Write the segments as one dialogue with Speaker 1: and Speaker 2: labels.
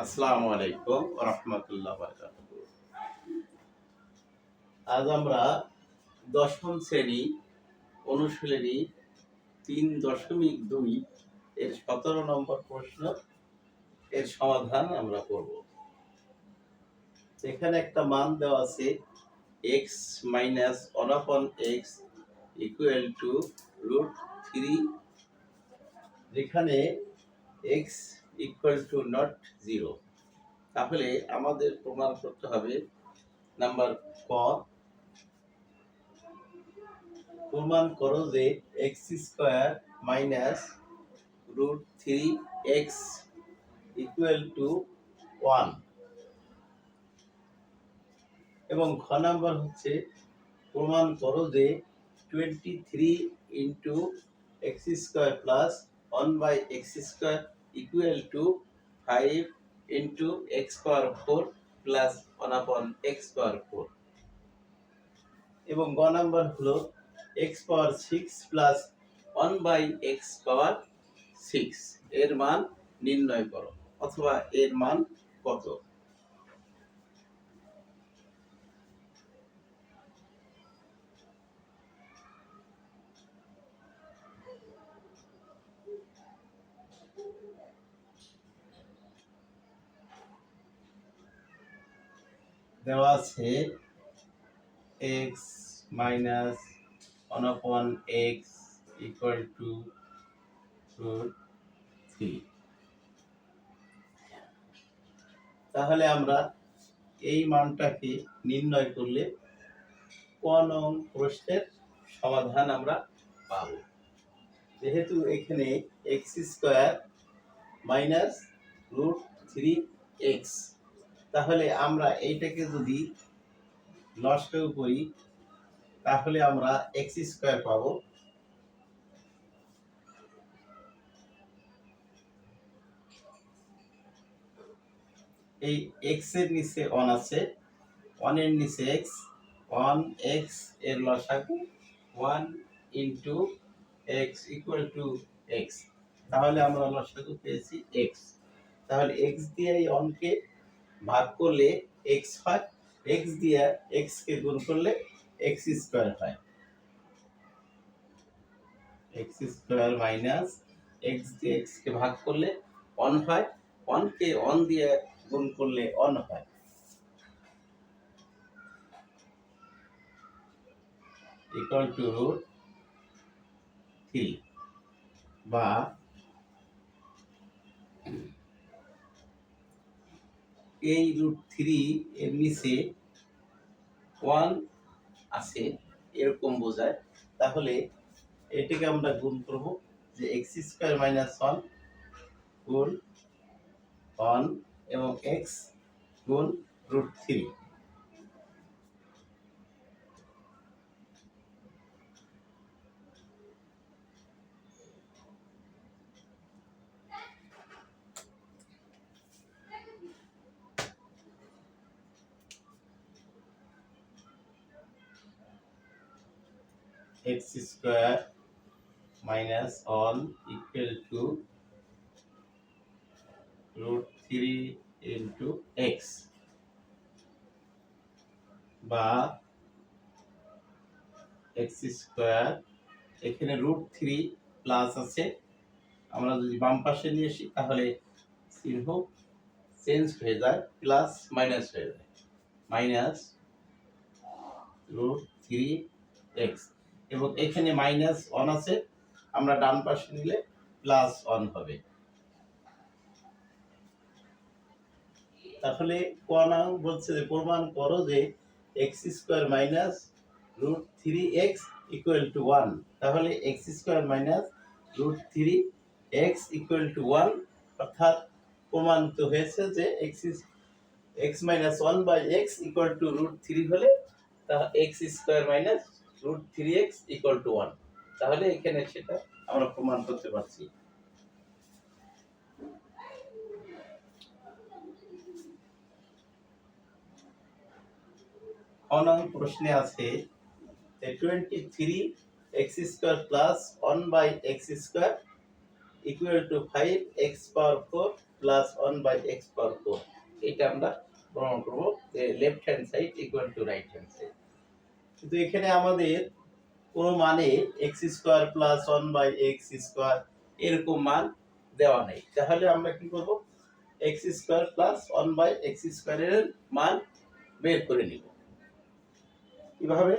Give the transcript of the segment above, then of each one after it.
Speaker 1: আসসালামু আলাইকুম ওয়া রাহমাতুল্লাহি ওয়া বারাকাতুহু। আজ আমরা দশম শ্রেণী অনুশীলনী ৩.২ এর ১৭ নম্বর প্রশ্ন এর সমাধান আমরা করব। এখানে একটা মান দেওয়া আছে x - 1/x = √3, যেখানে x = 0। তাহলে আমাদের প্রমাণ করতে হবে নাম্বার ক, প্রমাণ করো যে x² - √3x = 1। এবং খ নাম্বার হচ্ছে প্রমাণ করো যে 23 × x² + 1/x² = 5 × x⁴ + 1/x⁴। এবং গ নাম্বার হলো x⁴ + 1/x⁴ এর মান নির্ণয় করো, অথবা এর মান কত। দেওয়া আছে x - 1/x = √3। তাহলে আমরা এই মানটাকে নির্ণয় করলে কোন প্রশ্নের সমাধান আমরা পাব। যেহেতু এখানে x² - √3x, তাহলে আমরা এইটাকে যদি লসাগু করি তাহলে আমরা x² পাবো। এই x এর নিচে 1 আছে, 1 এর নিচে x, 1x এর লসাগু 1 × x = x। তাহলে আমরা লসাগু পেয়েছি x। তাহলে x দিয়ে এই 1 কে ভাগ করলে x হয়, x দিয়ে x কে গুণ করলে x² হয়। x² - x দিয়ে x কে ভাগ করলে 1 হয়, 1 কে 1 দিয়ে গুণ করলে 1 হয়। = √3, বা এই √3 এর নিচে 1 আছে এরকম বোঝায়। তাহলে এটাকে আমরা গুণ করব, যে x² - 1 গুণ 1 এবং x গুণ √3। x² - 1 = √3 × x, বা x², এখানে √3 প্লাস আছে, আমরা যদি বাম পাশে নিয়ে আসি তাহলে চিহ্ন চেঞ্জ হয়ে যায়, প্লাস মাইনাস হয়ে যায়, -√3x। এবং এখানে -1 আছে, আমরা ডান পাশে নিলে +1 হবে। তাহলে কোন বলছে যে প্রমাণ করো যে x² - √3x = 1। তাহলে x² - √3x = 1, অর্থাৎ প্রমাণিত হয়েছে যে x - 1/x = √3 হলে তা x² - √3x = 1। তাহলে এখানে সেটা আমরা প্রমাণ করতে পারছি। প্রশ্নে আছে 23x² + 1/x² = 5x⁴ plus 1 by x পাওয়ার 4, এটা আমরা প্রমাণ করব যে left hand side equal to right hand side. কিন্তু এখানে আমাদের কোনো মানে x square plus 1 by x square এরকম মান দেওয়া নেই, তাহলে আমরা কি করব, x square plus 1 by x স্কোয়ারের মান বের করে নিব। কিভাবে?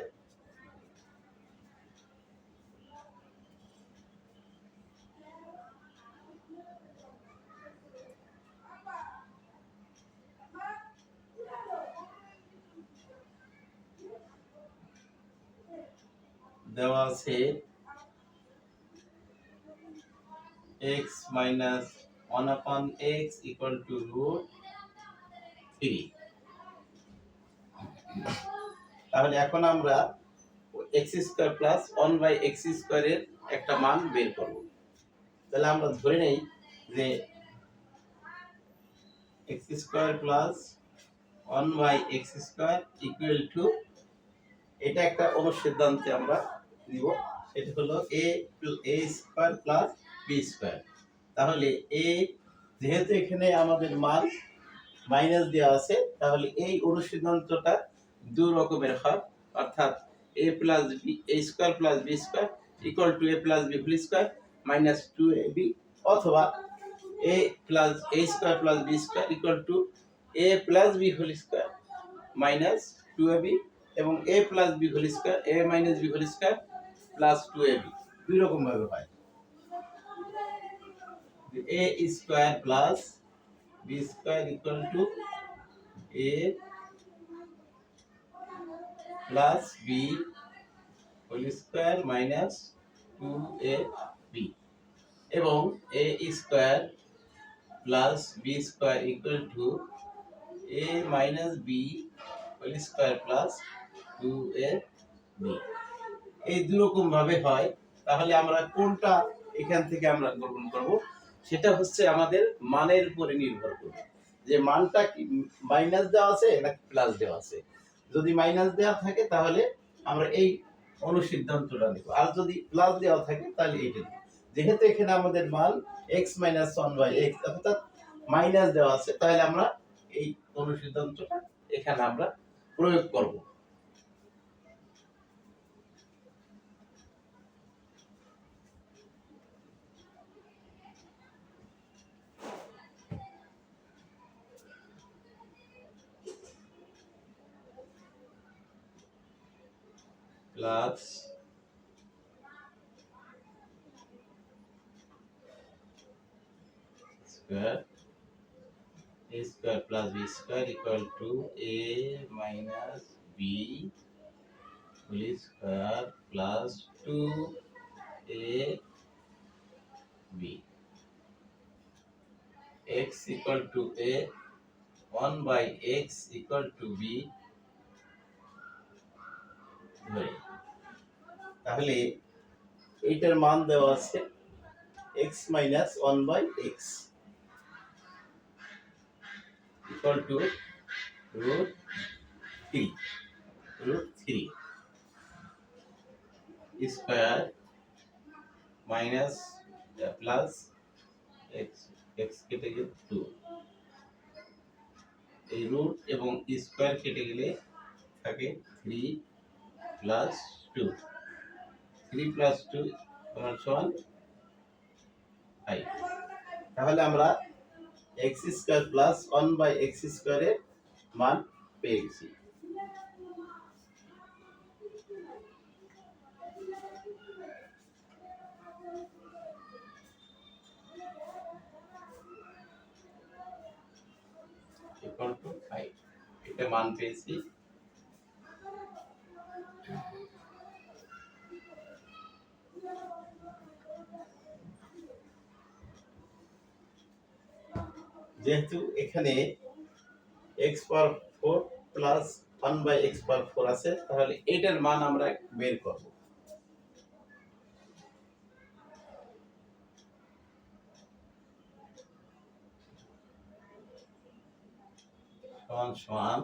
Speaker 1: দেওয়া আছে x minus 1 upon x equal to root 3। তাহলে এখন আমরা x square plus 1 by x স্কয়ারের একটা মান বের করব। তাহলে আমরা ধরে নেই যে x square plus 1 by x square equal to, এটা একটা অনুসিদ্ধান্তে আমরা নিব, সেটা হলো a square plus b square. তাহলে a, যেহেতু এখানে আমাদের মান মাইনাস দেওয়া আছে, তাহলে এই অনুসিদ্ধান্তটা দুই রকমের হয়, অর্থাৎ a plus b, a square plus b square equal to a plus b whole square minus 2ab, অথবা a plus a square plus b square equal to a plus b whole square minus 2ab, এবং a plus b whole square a minus b whole square plus 2ab। দুই রকম ভাবে হয়। a square plus b square equal to a plus b whole square minus 2ab, এবং a square plus b square equal to a minus b whole square plus 2ab। এই দুই রকম ভাবে হয়। তাহলে আমরা কোনটা এখান থেকে আমরা গ্রহণ করব, সেটা হচ্ছে আমাদের মানের উপরে নির্ভর করবে, যে মানটা কি মাইনাস দেওয়া আছে নাকি প্লাস দেওয়া আছে। যদি মাইনাস দেওয়া থাকে তাহলে আমরা এই অনুসিদ্ধান্তটা নেব, আর যদি প্লাস দেওয়া থাকে তাহলে এইটা নেব। যেহেতু এখানে আমাদের মান x মাইনাস 1 বাই x, অর্থাৎ মাইনাস দেওয়া আছে, তাহলে আমরা এই অনুসিদ্ধান্তটা এখানে আমরা প্রয়োগ করব। Plus square a square plus b square equal to a minus b whole square plus 2ab, x equal to a, 1 by x equal to b ধরে। তাহলে এইটার মান দেওয়া আছে x minus 1 by x equal to root 3 square minus plus x কেটে গেলে 2, এই root এবং স্কয়ার কেটে গেলে থাকে 3 plus 2, 3 plus 2 সমান 5। তাহলে আমরা x square plus 1 by x স্কয়ারের মান পেয়ে গেছি। equal to 5, এটা মান পেয়েছি। যেহেতু এখানে x power 4 plus 1 by x power 4 আছে, তাহলে এটার মান আমরা বের করব। সমান সমান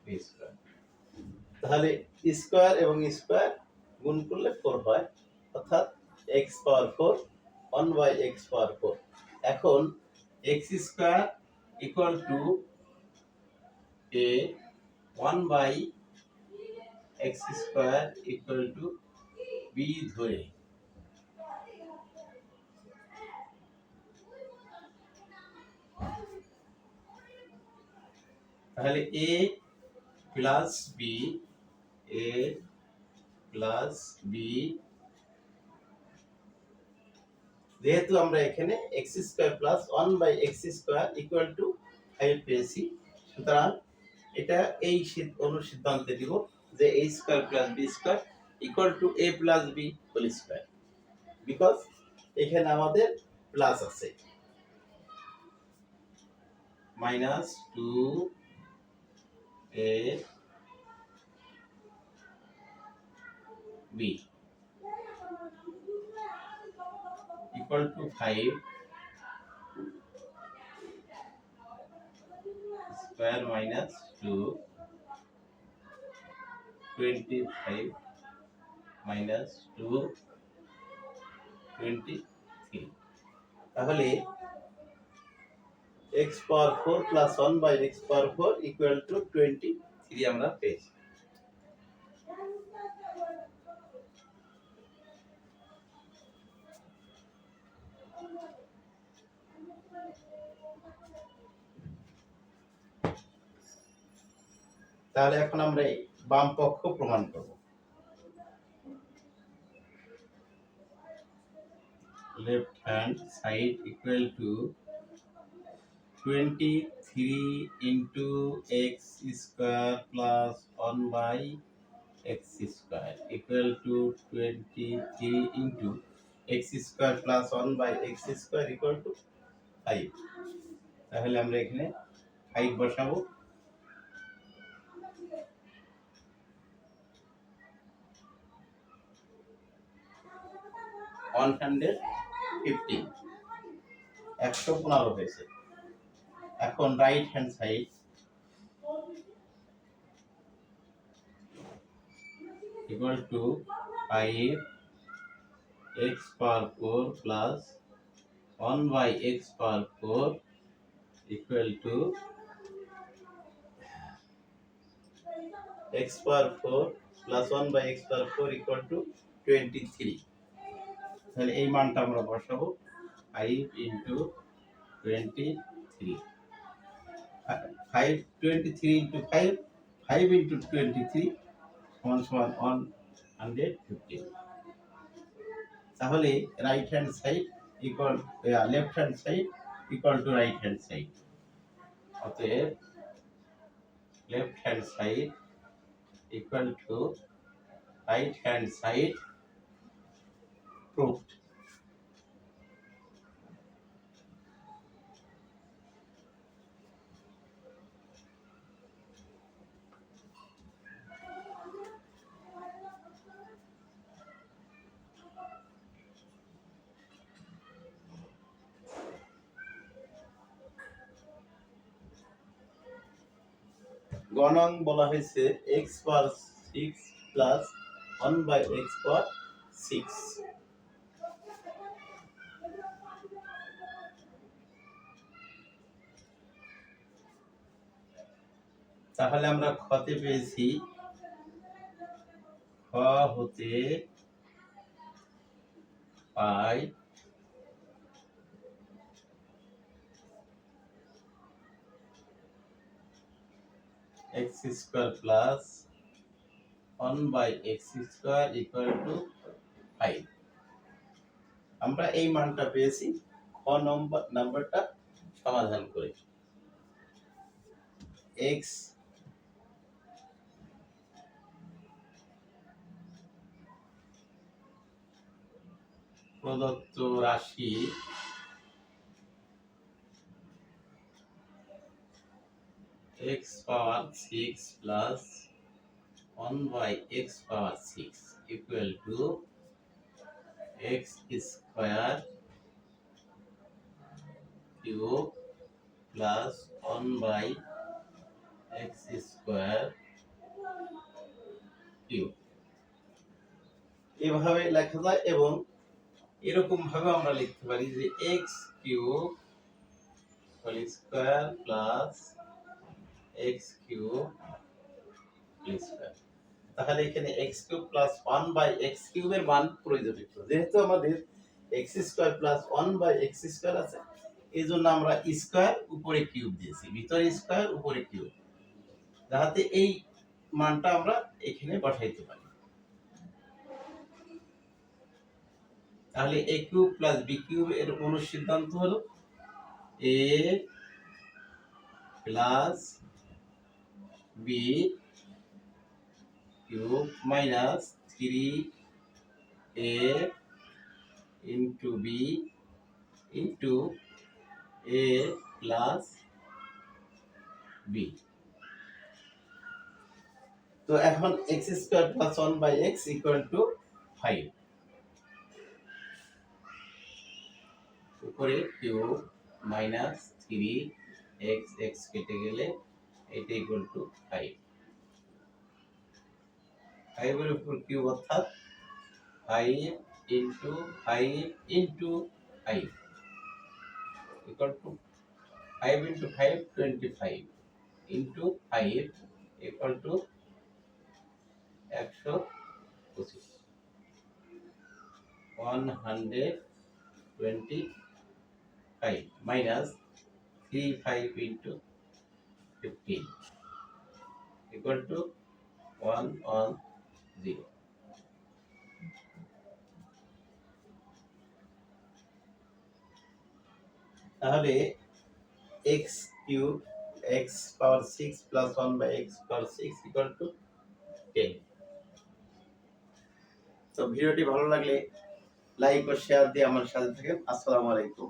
Speaker 1: b স্কয়ার। তাহলে স্কোয়ার এবং স্কোয়ার গুণ করলে 4 হয়, অর্থাৎ এক্স পাওয়ার 4 1/x⁴। এখন x square equal to a 1/x² equal to b ধরে তাহলে এ প্লাস বি যেহেতু আমরা এখানে x² plus 1/x² equal to 5 পেয়েছি, সুতরাং এটা এই অনুসিদ্ধান্তে দিব যে a square plus b square equal to a plus b whole square, because এখানে আমাদের প্লাস আছে। Minus 2a b equal to 5 square minus 2 25 minus 2 23। তাহলে x power 4 plus 1/x⁴ equal to 23 আমরা পেয়েছি। তাহলে এখন আমরা বাম পক্ষ প্রমাণ করব। Left hand side equal two 23 into x² plus 1/x² equal to 23 into x² plus 1/x² equal to 5। তাহলে আমরা এখানে 5 বসাবো। ওয়ান 115 হয়েছে। এখন right hand side equal to 5x⁴ plus 1/x⁴ equal to x⁴ plus 1/x⁴ equal to 23। তাহলে এই মানটা আমরা বসাবো 5 into 23 5 into 23 সমান 115। তাহলে right hand side equal left hand side equal to right hand side, অতএব left hand side equal to right hand side proved. গণং বলা হয়েছে x⁴ প্লাস 1/x⁴। তাহলে আমরা খতে পেয়েছি খ হতে পাই x² plus 1/x² equal to 5। আমরা এই মানটা পেয়েছি খ নাম্বারটা সমাধান করে। x প্রদত্ত রাশি x power 6 plus 1/x⁴ equal to x² cube plus 1/x² cube এভাবে লেখা যায়, এবং এরকম ভাবে আমরা লিখতে পারি যে x cube whole square plus x cube whole square. তাহলে এখানে x cube plus 1 by x কিউবের মান প্রয়োজনীয়, যেহেতু আমাদের x square plus 1 by x square আছে, এই জন্য আমরা স্কয়ার উপরে কিউব দিয়েছি, ভিতরে স্কয়ার উপরে কিউব, যাতে এই মানটা আমরা এখানে বসাইতে পারি। তাহলে a cube plus b cube এর অনুসিদ্ধান্ত হলো a plus b cube minus 3a into b into a plus b. তো এখন x square plus 1 by x equal to 5, উপরে কিউব মাইনাস 3x x কেটে গেলে এটা ইকুয়াল টু 5, 5 এর উপর কিউব অর্থাৎ 5 into 5 into 5 equal to 5 into 5 25 into 5 equal to 125, 125 minus 35 into 15 equal to 110। তাহলে x cube x power 6 plus 1 by x power 6 equal to 10। তো ভিডিওটি ভালো লাগলে লাইক ও শেয়ার দিয়ে আমার সাথে থাকেন। আসসালামু আলাইকুম।